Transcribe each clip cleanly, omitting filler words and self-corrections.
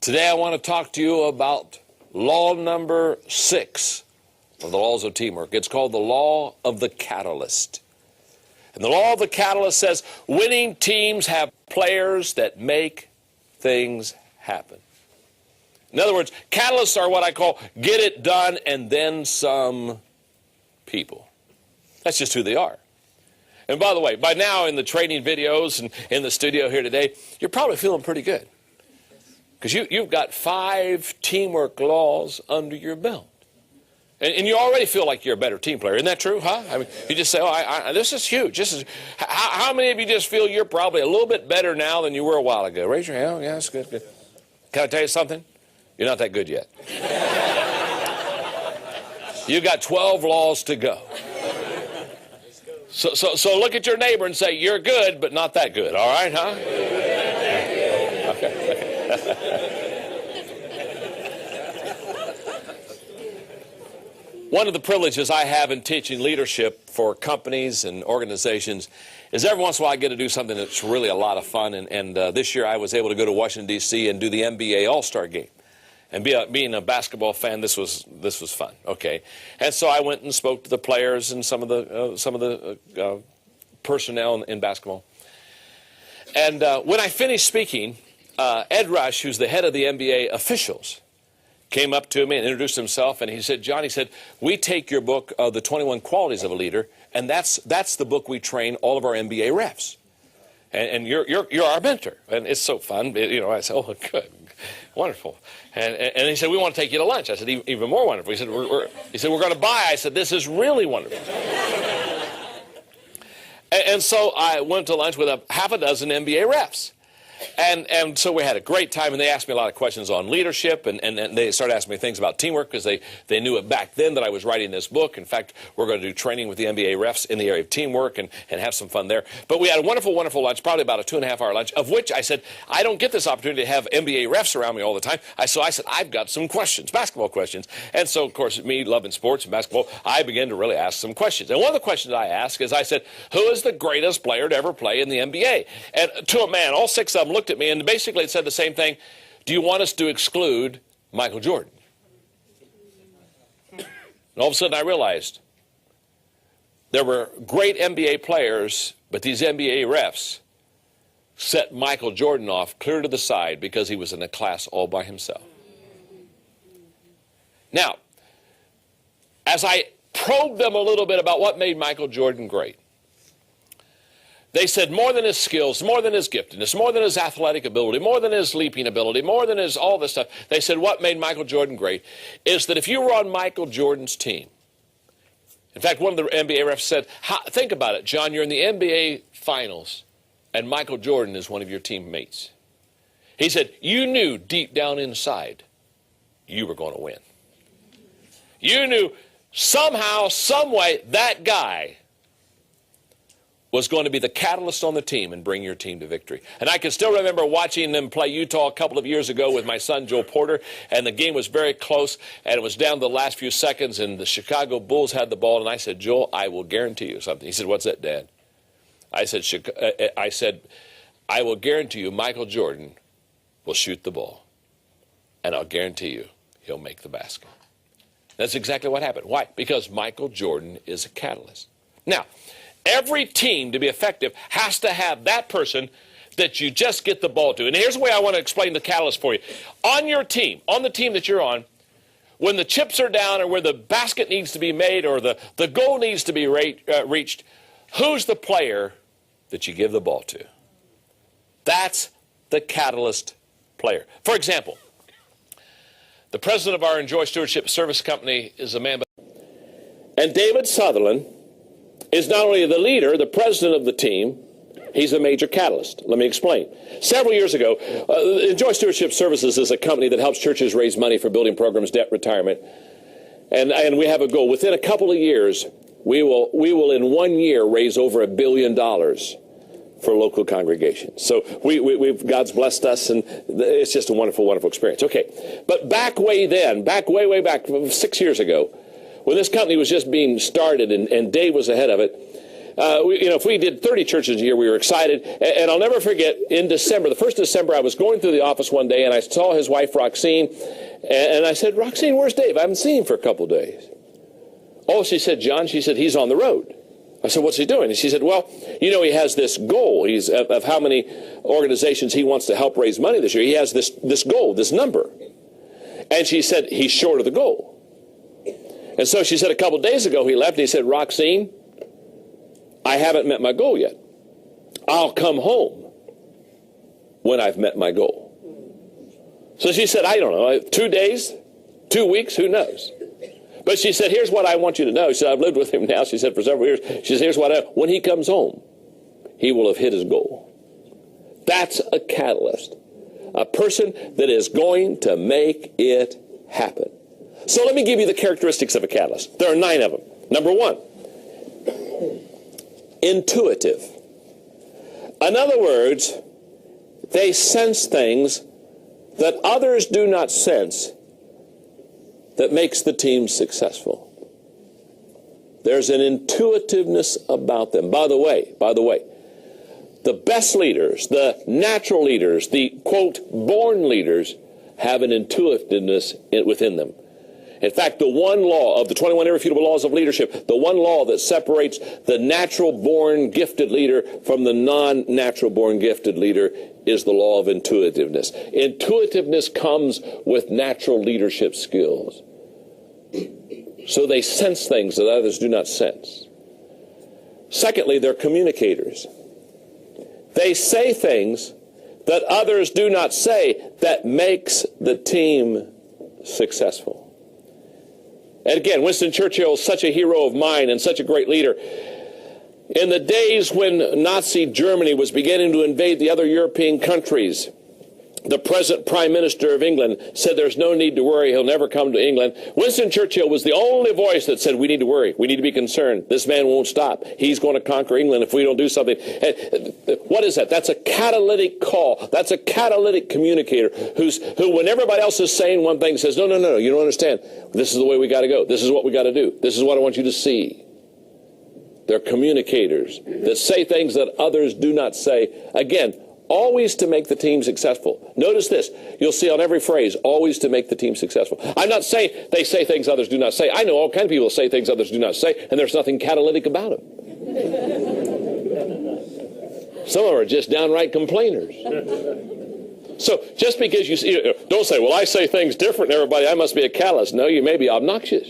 Today I want to talk to you about law number 6 of the laws of teamwork. It's called the law of the catalyst. And the law of the catalyst says winning teams have players that make things happen. In other words, catalysts are what I call get it done and then some people. That's just who they are. And by the way, by now in the training videos and in the studio here today, you're probably feeling pretty good. Because you've got 5 teamwork laws under your belt. And you already feel like you're a better team player. Isn't that true, huh? I mean, you just say, oh, this is huge. How many of you just feel you're probably a little bit better now than you were a while ago? Raise your hand. Oh, yeah, that's good, good. Can I tell you something? You're not that good yet. You've got 12 laws to go. So look at your neighbor and say, you're good, but not that good. All right, huh? Okay. One of the privileges I have in teaching leadership for companies and organizations is every once in a while I get to do something that's really a lot of fun. And this year I was able to go to Washington, D.C. and do the NBA All-Star Game. And being a basketball fan, this was fun. Okay, and so I went and spoke to the players and some of the personnel in basketball. And when I finished speaking, Ed Rush, who's the head of the NBA officials, came up to me and introduced himself, and he said, John, he said, we take your book, The 21 Qualities of a Leader, and that's the book we train all of our NBA refs. And you're our mentor. And it's so fun. You know, I said, oh, good, wonderful. And he said, we want to take you to lunch. I said, even more wonderful. He said, we're going to buy. I said, this is really wonderful. and so I went to lunch with half a dozen NBA refs. And so we had a great time, and they asked me a lot of questions on leadership, and they started asking me things about teamwork because they knew it back then that I was writing this book. In fact, we're going to do training with the NBA refs in the area of teamwork and have some fun there. But we had a wonderful, wonderful lunch, probably about a 2.5-hour lunch, of which I said, I don't get this opportunity to have NBA refs around me all the time. So I said, I've got some questions, basketball questions. And so, of course, me loving sports and basketball, I began to really ask some questions. And one of the questions I asked is, I said, who is the greatest player to ever play in the NBA? And to a man, all 6 of them looked at me, and basically it said the same thing. Do you want us to exclude Michael Jordan? And all of a sudden I realized there were great NBA players, but these NBA refs set Michael Jordan off clear to the side because he was in a class all by himself. Now, as I probed them a little bit about what made Michael Jordan great, they said more than his skills, more than his giftedness, more than his athletic ability, more than his leaping ability, more than his all this stuff. They said what made Michael Jordan great is that if you were on Michael Jordan's team, in fact, one of the NBA refs said, think about it, John, you're in the NBA Finals, and Michael Jordan is one of your teammates. He said, you knew deep down inside you were going to win. You knew somehow, some way, that guy was going to be the catalyst on the team and bring your team to victory. And I can still remember watching them play Utah a couple of years ago with my son, Joe Porter, and the game was very close, and it was down to the last few seconds, and the Chicago Bulls had the ball, and I said, Joel, I will guarantee you something. He said, what's that, Dad? I said, I will guarantee you Michael Jordan will shoot the ball, and I'll guarantee you he'll make the basket. That's exactly what happened. Why? Because Michael Jordan is a catalyst. Now, every team, to be effective, has to have that person that you just get the ball to. And here's the way I want to explain the catalyst for you. On your team, on the team that you're on, when the chips are down or where the basket needs to be made or the goal needs to be reached, who's the player that you give the ball to? That's the catalyst player. For example, the president of our Enjoy Stewardship Service Company is a man, and David Sutherland is not only the leader, the president of the team, he's a major catalyst. Let me explain. Several years ago, Enjoy Stewardship Services is a company that helps churches raise money for building programs, debt, retirement. And we have a goal. Within a couple of years, we will in 1 year raise over $1 billion for local congregations. So God's blessed us, and it's just a wonderful, wonderful experience. Okay, but way back 6 years ago, when this company was just being started and Dave was ahead of it, if we did 30 churches a year, we were excited. And I'll never forget, in December, the first December, I was going through the office one day, and I saw his wife, Roxine, and I said, Roxine, where's Dave? I haven't seen him for a couple of days. Oh, she said, John, she said, he's on the road. I said, what's he doing? And she said, well, he has this goal. He's of how many organizations he wants to help raise money this year. He has this goal, this number. And she said, he's short of the goal. And so she said a couple of days ago he left and he said, Roxine, I haven't met my goal yet. I'll come home when I've met my goal. So she said, I don't know, 2 days, 2 weeks, who knows? But she said, here's what I want you to know. She said, I've lived with him now, she said, for several years. She said, here's what when he comes home, he will have hit his goal. That's a catalyst. A person that is going to make it happen. So let me give you the characteristics of a catalyst. There are 9 of them. Number 1, intuitive. In other words, they sense things that others do not sense that makes the team successful. There's an intuitiveness about them. By the way, the best leaders, the natural leaders, the, quote, born leaders, have an intuitiveness within them. In fact, the one law of the 21 irrefutable laws of leadership, the one law that separates the natural-born gifted leader from the non-natural-born gifted leader is the law of intuitiveness. Intuitiveness comes with natural leadership skills. So they sense things that others do not sense. Secondly, they're communicators. They say things that others do not say that makes the team successful. And again, Winston Churchill is such a hero of mine and such a great leader. In the days when Nazi Germany was beginning to invade the other European countries, the present Prime Minister of England said there's no need to worry, he'll never come to England. Winston Churchill was the only voice that said we need to worry, we need to be concerned. This man won't stop. He's going to conquer England if we don't do something. What is that? That's a catalytic call. That's a catalytic communicator who when everybody else is saying one thing says, no, you don't understand. This is the way we got to go. This is what we got to do. This is what I want you to see. They're communicators that say things that others do not say. Again, always to make the team successful. Notice this. You'll see on every phrase, always to make the team successful. I'm not saying they say things others do not say. I know all kinds of people say things others do not say, and there's nothing catalytic about them. Some of them are just downright complainers. So just because you don't say, well, I say things different than everybody, I must be a catalyst. No, you may be obnoxious.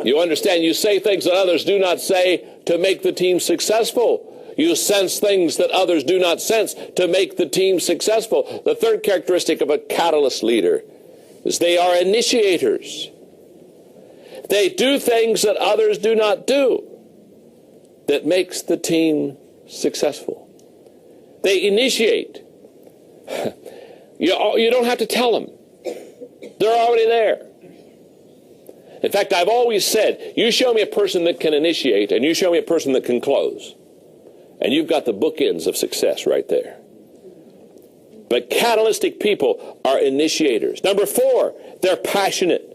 You understand, you say things that others do not say to make the team successful. You sense things that others do not sense to make the team successful. The third characteristic of a catalyst leader is they are initiators. They do things that others do not do that makes the team successful. They initiate. You don't have to tell them. They're already there. In fact, I've always said, you show me a person that can initiate and you show me a person that can close. And you've got the bookends of success right there. But catalytic people are initiators. Number 4, they're passionate.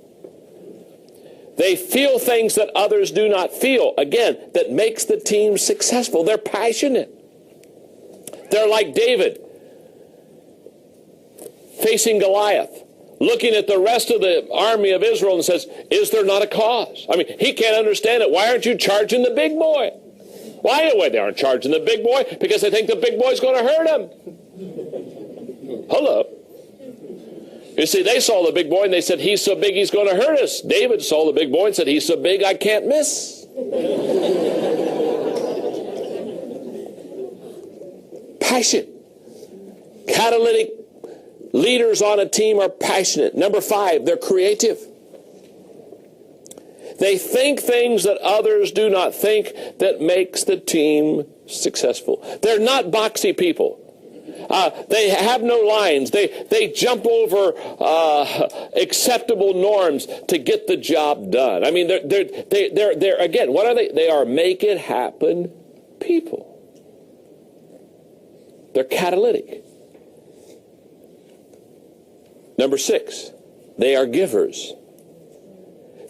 They feel things that others do not feel. Again, that makes the team successful. They're passionate. They're like David facing Goliath, looking at the rest of the army of Israel and says, is there not a cause? I mean, he can't understand it. Why aren't you charging the big boy? Why they aren't charging the big boy? Because they think the big boy's going to hurt him. Hello. You see, they saw the big boy and they said, he's so big he's going to hurt us. David saw the big boy and said, he's so big I can't miss. Passion. Catalytic leaders on a team are passionate. Number 5, they're creative. They think things that others do not think that makes the team successful. They're not boxy people. They have no lines. They jump over acceptable norms to get the job done. I mean, they're again, what are they? They are make it happen people. They're catalytic. Number 6, they are givers.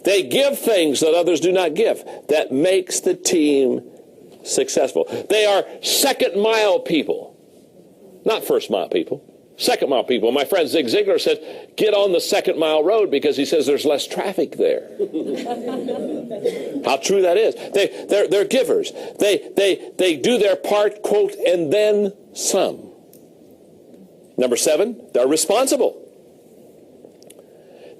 They give things that others do not give. That makes the team successful. They are second mile people, not first mile people. Second mile people. My friend Zig Ziglar said, get on the second mile road, because he says there's less traffic there. How true that is. They're givers. They do their part, quote, and then some. Number 7, they're responsible.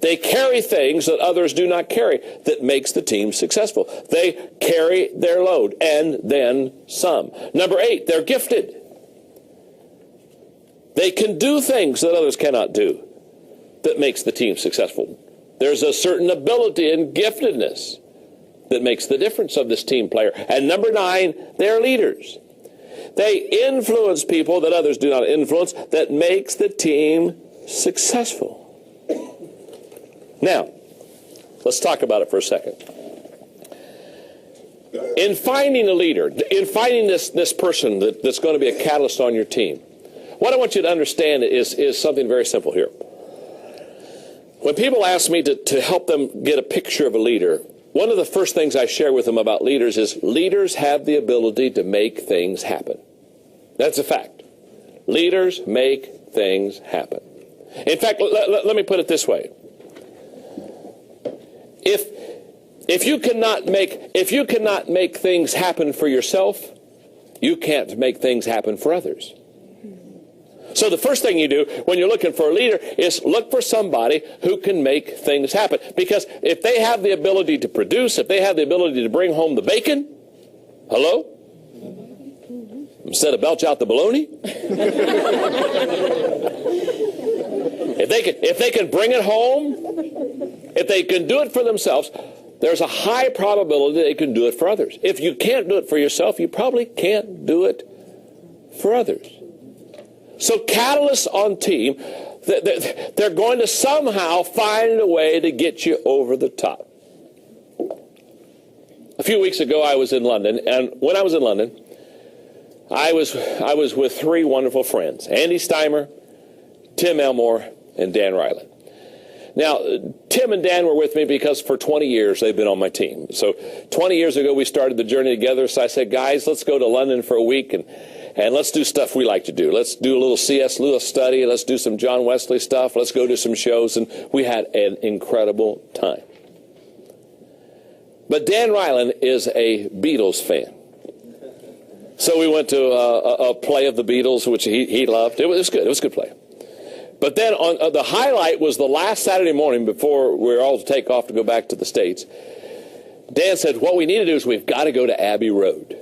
They carry things that others do not carry. That makes the team successful. They carry their load, and then some. Number 8, they're gifted. They can do things that others cannot do. That makes the team successful. There's a certain ability and giftedness that makes the difference of this team player. And number 9, they're leaders. They influence people that others do not influence. That makes the team successful. Now, let's talk about it for a second. In finding a leader, in finding this person that's going to be a catalyst on your team, what I want you to understand is something very simple here. When people ask me to help them get a picture of a leader, one of the first things I share with them about leaders is leaders have the ability to make things happen. That's a fact. Leaders make things happen. In fact, let me put it this way. If you cannot make things happen for yourself, you can't make things happen for others. So the first thing you do when you're looking for a leader is look for somebody who can make things happen. Because if they have the ability to produce, if they have the ability to bring home the bacon, hello? Instead of belch out the bologna? If they can bring it home, if they can do it for themselves, there's a high probability they can do it for others. If you can't do it for yourself, you probably can't do it for others. So catalysts on team, they're going to somehow find a way to get you over the top. A few weeks ago, I was in London, and when I was in London, I was with 3 wonderful friends, Andy Steimer, Tim Elmore, and Dan Ryland. Now, Tim and Dan were with me because for 20 years they've been on my team. So 20 years ago we started the journey together, so I said, guys, let's go to London for a week and let's do stuff we like to do. Let's do a little C.S. Lewis study. Let's do some John Wesley stuff. Let's go do some shows. And we had an incredible time. But Dan Ryland is a Beatles fan. So we went to a play of the Beatles, which he loved. It was good. It was a good play. But then the highlight was the last Saturday morning before we were all to take off to go back to the States. Dan said, what we need to do is we've got to go to Abbey Road.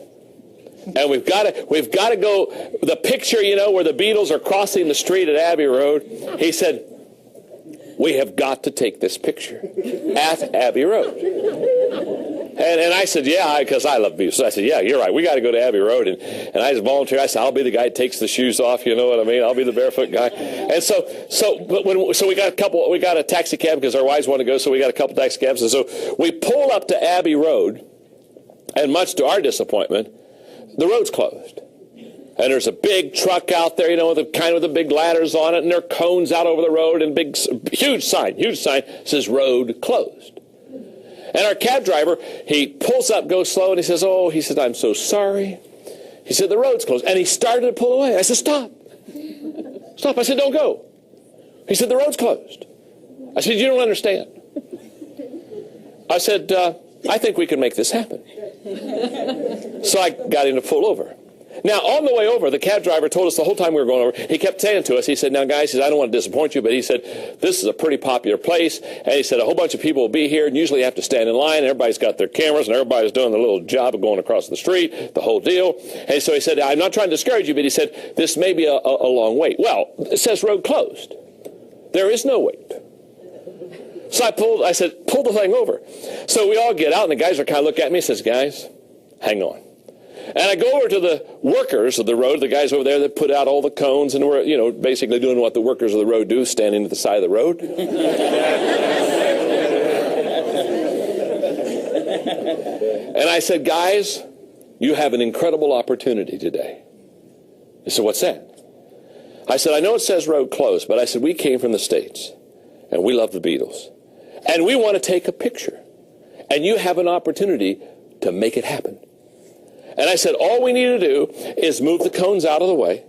And we've got to go, the picture, where the Beatles are crossing the street at Abbey Road. He said, we have got to take this picture at Abbey Road. And I said, yeah, because I love Beatles. So I said, yeah, you're right. We got to go to Abbey Road. And I just volunteered. I said, I'll be the guy who takes the shoes off. You know what I mean? I'll be the barefoot guy. And so we got a taxi cab because our wives want to go. So we got a couple taxi cabs. And so we pull up to Abbey Road. And much to our disappointment, the road's closed. And there's a big truck out there, with the big ladders on it. And there are cones out over the road and huge sign says road closed. And our cab driver, he pulls up, goes slow, and he says, I'm so sorry. He said, the road's closed. And he started to pull away. I said, stop. Stop. I said, don't go. He said, the road's closed. I said, you don't understand. I said, I think we can make this happen. So I got him to pull over. Now, on the way over, the cab driver told us the whole time we were going over, he kept saying to us, he said, now, guys, I don't want to disappoint you, but he said, this is a pretty popular place. And he said, a whole bunch of people will be here, and usually you have to stand in line, and everybody's got their cameras, and everybody's doing their little job of going across the street, the whole deal. And so he said, I'm not trying to discourage you, but he said, this may be a long wait. Well, it says road closed. There is no wait. So I said, pull the thing over. So we all get out, and the guys are kind of looking at me and says, guys, hang on. And I go over to the workers of the road, the guys over there that put out all the cones, and we're, basically doing what the workers of the road do, standing at the side of the road. And I said, guys, you have an incredible opportunity today. They said, what's that? I said, I know it says road closed, but I said, we came from the States, and we love the Beatles. And we want to take a picture and you have an opportunity to make it happen. And I said, all we need to do is move the cones out of the way.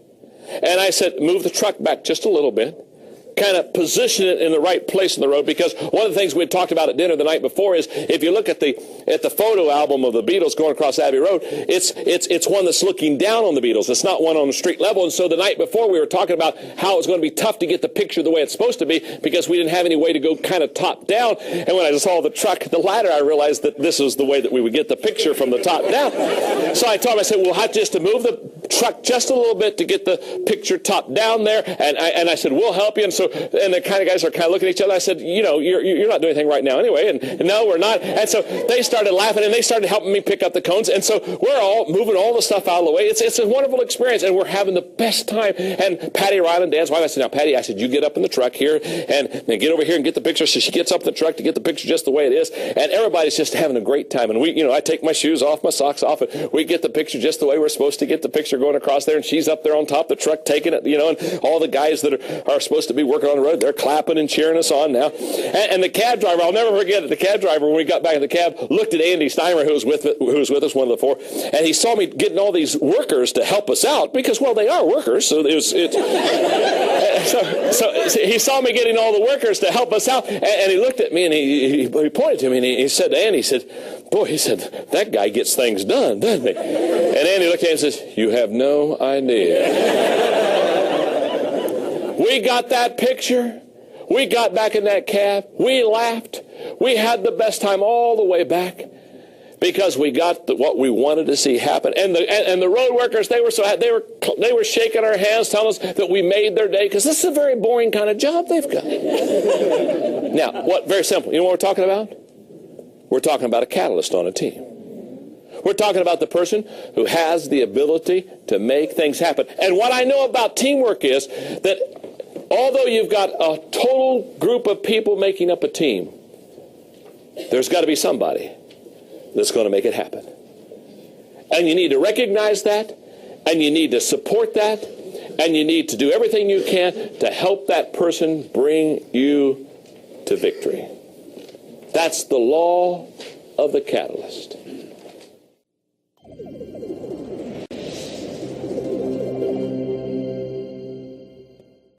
And I said, move the truck back just a little bit. Kind of position it in the right place in the road, because one of the things we had talked about at dinner the night before is, if you look at the photo album of the Beatles going across Abbey Road, it's one that's looking down on the Beatles. It's not one on the street level. And so the night before we were talking about how it was going to be tough to get the picture the way it's supposed to be, because we didn't have any way to go kind of top down. And when I saw the truck, the ladder, I realized that this is the way that we would get the picture from the top down. So I told him, I said, we'll have just to move the truck just a little bit to get the picture top down there. And I said, we'll help you. And the kind of guys are kind of looking at each other. I said, you know, you're not doing anything right now anyway. And no, we're not. And so they started laughing, and they started helping me pick up the cones. And so we're all moving all the stuff out of the way. It's a wonderful experience, and we're having the best time. And Patty Ryland, Dan's wife, I said, now, Patty, I said, you get up in the truck here and get over here and get the picture. So she gets up in the truck to get the picture just the way it is. And everybody's just having a great time. And I take my shoes off, my socks off, and we get the picture just the way we're supposed to get the picture going across there. And she's up there on top of the truck taking it, and all the guys that are supposed to be working on the road, they're clapping and cheering us on now. And the cab driver, I'll never forget it, the cab driver, when we got back in the cab, looked at Andy Steimer, who was with us, one of the four, and he saw me getting all these workers to help us out, because, well, they are workers, so so he saw me getting all the workers to help us out, and he looked at me, and he pointed to me, and he said to Andy, he said, boy, he said, that guy gets things done, doesn't he? And Andy looked at him and says, you have no idea. We got that picture. We got back in that cab. We laughed. We had the best time all the way back, because we got what we wanted to see happen. And the road workers, they were so happy. They were shaking our hands, telling us that we made their day, because this is a very boring kind of job they've got. Now, very simple. You know what we're talking about? We're talking about a catalyst on a team. We're talking about the person who has the ability to make things happen. And what I know about teamwork is that although you've got a total group of people making up a team, there's got to be somebody that's going to make it happen. And you need to recognize that, and you need to support that, and you need to do everything you can to help that person bring you to victory. That's the law of the catalyst.